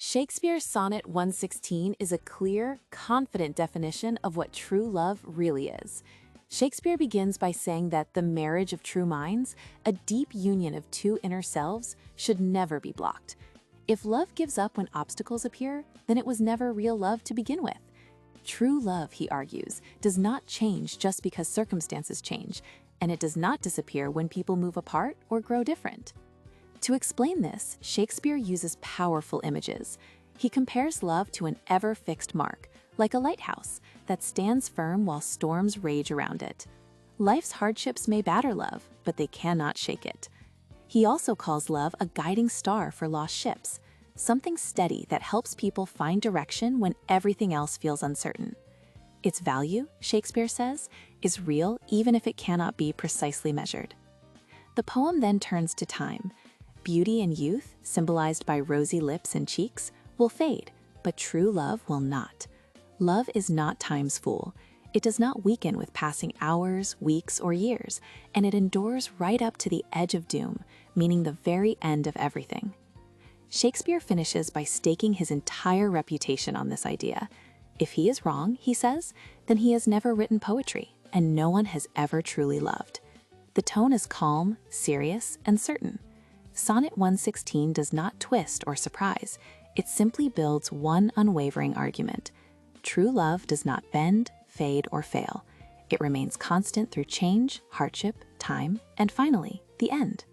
Shakespeare's Sonnet 116 is a clear, confident definition of what true love really is. Shakespeare begins by saying that the marriage of true minds, a deep union of two inner selves, should never be blocked. If love gives up when obstacles appear, then it was never real love to begin with. True love, he argues, does not change just because circumstances change, and it does not disappear when people move apart or grow different. To explain this, Shakespeare uses powerful images. He compares love to an ever-fixed mark, like a lighthouse, that stands firm while storms rage around it. Life's hardships may batter love, but they cannot shake it. He also calls love a guiding star for lost ships, something steady that helps people find direction when everything else feels uncertain. Its value, Shakespeare says, is real even if it cannot be precisely measured. The poem then turns to time. Beauty and youth, symbolized by rosy lips and cheeks, will fade, but true love will not. Love is not time's fool. It does not weaken with passing hours, weeks, or years, and it endures right up to the edge of doom, meaning the very end of everything. Shakespeare finishes by staking his entire reputation on this idea. If he is wrong, he says, then he has never written poetry, and no one has ever truly loved. The tone is calm, serious, and certain. Sonnet 116 does not twist or surprise. It simply builds one unwavering argument. True love does not bend, fade, or fail. It remains constant through change, hardship, time, and finally, the end.